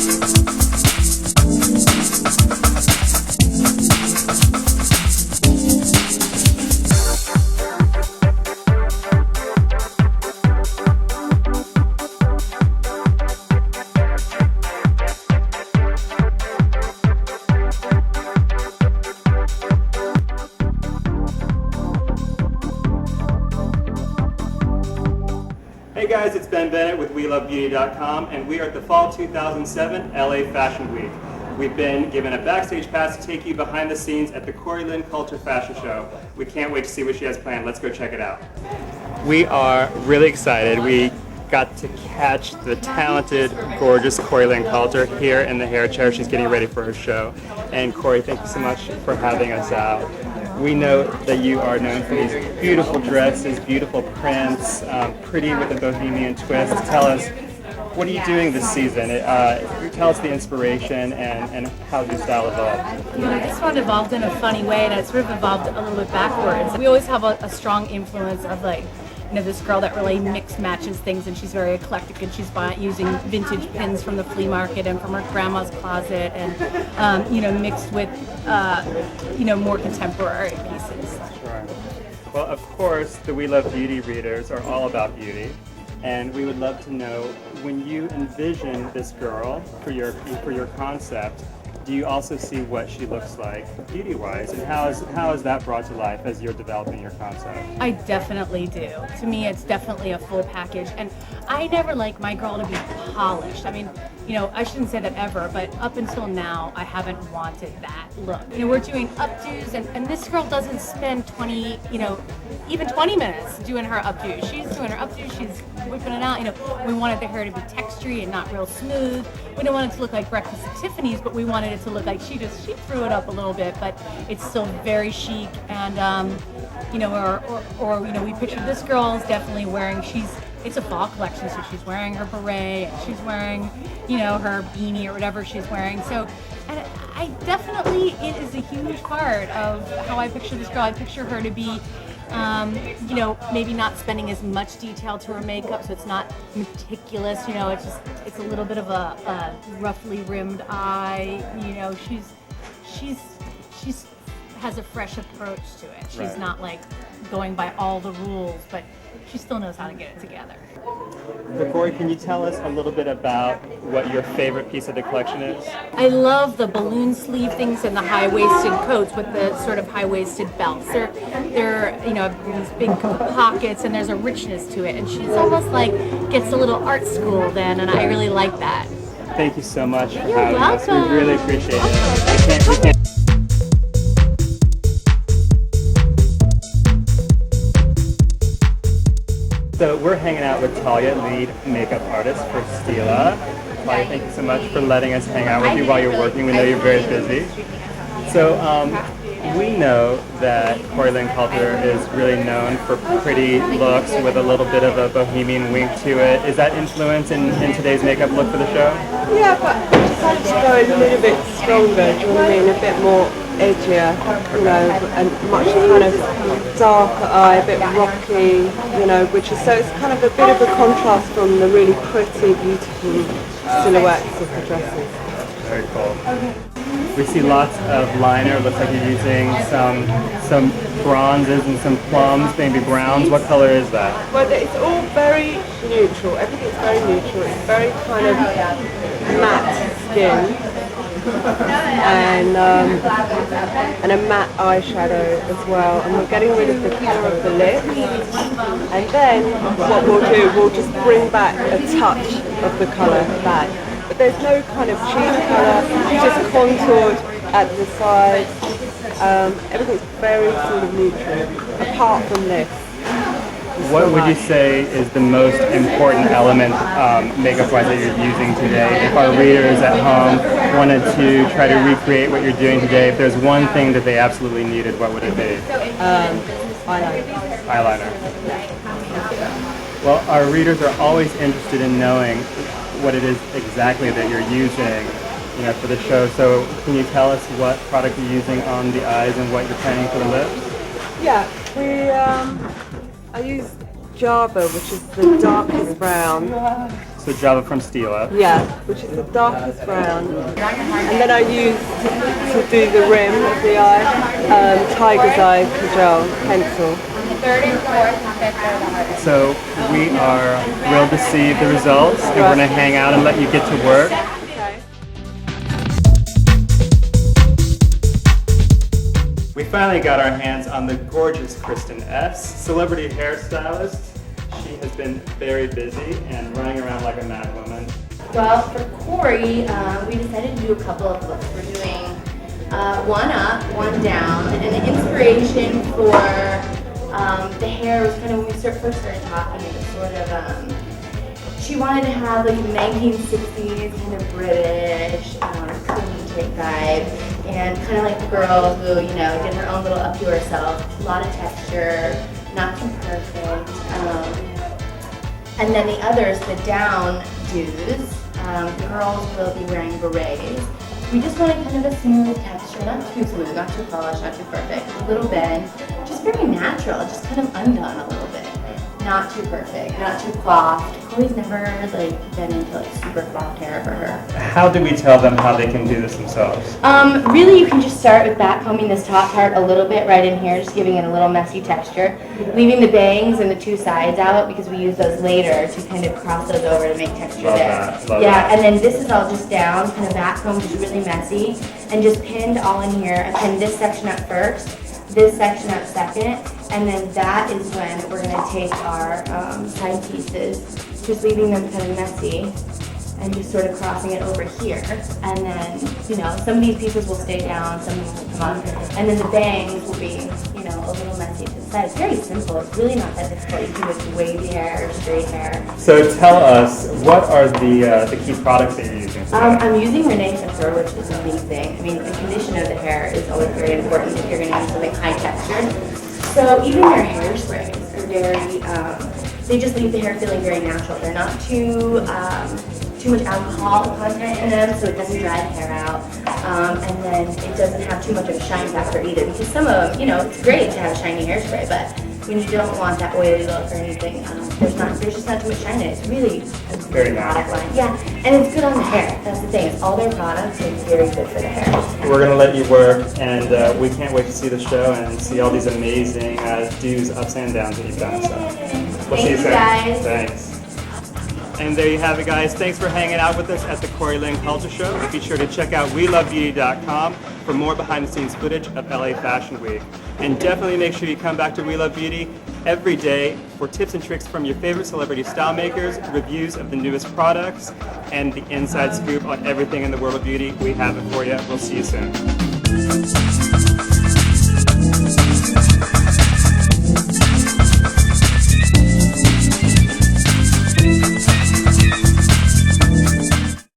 Hey guys, it's Ben Bennett with WeLoveBeauty.com, and we are at the Fall 2007 LA Fashion Week. We've been given a backstage pass to take you behind the scenes at the Lynn Calter fashion show. We can't wait to see what she has planned. Let's go check it out. We are really excited. We got to catch the talented, gorgeous Lynn Calter here in the hair chair. She's getting ready for her show. And Corey, thank you so much for having us out. We know that you are known for these beautiful dresses, beautiful prints, pretty with a bohemian twist. Tell us, what are you doing this season? Tell us the inspiration and how your style evolved. You know, this one evolved in a funny way, and it sort of evolved a little bit backwards. We always have a strong influence of, like, you know, this girl that really mix matches things, and she's very eclectic, and she's using vintage pins from the flea market and from her grandma's closet, and you know, mixed with you know, more contemporary pieces. Sure. Well, of course, the We Love Beauty readers are all about beauty, and we would love to know, when you envision this girl for your concept, do you also see what she looks like beauty-wise, and how is that brought to life as you're developing your concept? I definitely do. To me, it's definitely a full package, and I never like my girl to be polished. I mean, you know, I shouldn't say that ever, but up until now, I haven't wanted that look. You know, we're doing updos, and this girl doesn't spend 20, you know, even 20 minutes doing her updo. She's doing her updo, she's whipping it out. You know, we wanted the hair to be textury and not real smooth. We didn't want it to look like Breakfast at Tiffany's, but we wanted it to look like she threw it up a little bit, but it's still very chic. And you know, or you know, we pictured this girl is definitely wearing, it's a fall collection, so she's wearing her beret, and she's wearing, you know, her beanie or whatever she's wearing. So, and I definitely, it is a huge part of how I picture this girl. I picture her to be, you know, maybe not spending as much detail to her makeup, so it's not meticulous. You know, it's a little bit of a roughly rimmed eye. You know, she's has a fresh approach to it. She's Right. not like going by all the rules, but she still knows how to get it together. But Corey, can you tell us a little bit about what your favorite piece of the collection is? I love the balloon sleeve things and the high-waisted coats with the sort of high-waisted belts. They're you know, these big pockets, and there's a richness to it. And she's almost like gets a little art school then, and I really like that. Thank you so much for You're having us. welcome. We really appreciate it. We can't So we're hanging out with Talia, lead makeup artist for Stila. Talia, thank you so much for letting us hang out with you while you're working. We know you're very busy. So we know that Lynn Calter is really known for pretty looks with a little bit of a bohemian wink to it. Is that influence in today's makeup look for the show? Yeah, but I decided to go a little bit stronger, do you know what I mean? A bit more edgier, you know, and much kind of darker eye, a bit rocky, you know, which is, so it's kind of a bit of a contrast from the really pretty, beautiful silhouettes of the dresses. Very cool. We see lots of liner. Looks like you're using some bronzes and some plums, maybe browns. What color is that? Well, it's all very neutral. Everything's very neutral. It's very kind of matte skin. And a matte eyeshadow as well, and we're getting rid of the colour of the lips, and then what we'll just bring back a touch of the colour back, but there's no kind of cheap colour, it's just contoured at the sides. Everything's very sort of neutral apart from this. What would you say is the most important element makeup-wise that you're using today? If our readers at home wanted to try to recreate what you're doing today, if there's one thing that they absolutely needed, what would it be? Eyeliner. Well, our readers are always interested in knowing what it is exactly that you're using, you know, for the show. So can you tell us what product you're using on the eyes and what you're planning for the lips? Yeah, I use Java, which is the darkest brown. So Java from Stila. Yeah, which is the darkest brown. And then I use to do the rim of the eye, Tiger's Eye Kajal pencil. So we are thrilled to see the results, and we're going to hang out and let you get to work. Okay. We finally got our hands on the gorgeous Kristen Ess, celebrity hairstylist. She has been very busy and running around like a mad woman. Well, for Corey, we decided to do a couple of looks. We're doing one up, one down, and the inspiration for the hair was kind of when we first started talking, it was sort of, she wanted to have like a 1960s kind of British, clean chick vibe, and kind of like the girl who, you know, did her own little up to herself, a lot of texture, not too perfect. And then the others, the down dudes, the girls will be wearing berets. We just wanted kind of a smooth texture, not too smooth, not too polished, not too perfect, a little bend, just very natural, just kind of undone a little bit. Not too perfect, not too coiffed. Corey's never like been into like super coiffed hair for her. How do we tell them how they can do this themselves? Really you can just start with back combing this top part a little bit right in here, just giving it a little messy texture. Leaving the bangs and the two sides out because we use those later to kind of cross those over to make texture Love there. that, love Yeah, that. and then this is all just down, kind of back comb, just really messy, and just pinned all in here. I pinned this section up first, this section up second, and then that is when we're going to take our side pieces, just leaving them kind of messy, and just sort of crossing it over here. And then, you know, some of these pieces will stay down, some of them will come up, and then the bangs will be, you know, a little messy to the side. It's very simple. It's really not that difficult. You can do it with wavy hair or straight hair. So tell us, what are the key products that you're using today? I'm using Renee's Couture, which is amazing. I mean, the condition of the hair is always very important if you're going to use something high textured. So even their hairsprays are very, they just leave the hair feeling very natural. They're not too much alcohol content in them, so it doesn't dry the hair out. And then it doesn't have too much of a shine factor either, because some of them, you know, it's great to have a shiny hairspray, but when you don't want that oily look or anything, there's just not too much shine in it. It's really a Very good product natural. line. Yeah, and it's good on the hair. That's the thing. It's all their products are very good for the hair. We're going to let you work, and we can't wait to see the show and see all these amazing do's, ups, and downs that you've done. So we'll see you soon. Guys. Thanks. And there you have it, guys. Thanks for hanging out with us at the Lynn Culture Show. Be sure to check out WeLoveBeauty.com for more behind-the-scenes footage of LA Fashion Week. And definitely make sure you come back to We Love Beauty every day for tips and tricks from your favorite celebrity style makers, reviews of the newest products, and the inside scoop on everything in the world of beauty. We have it for you. We'll see you soon.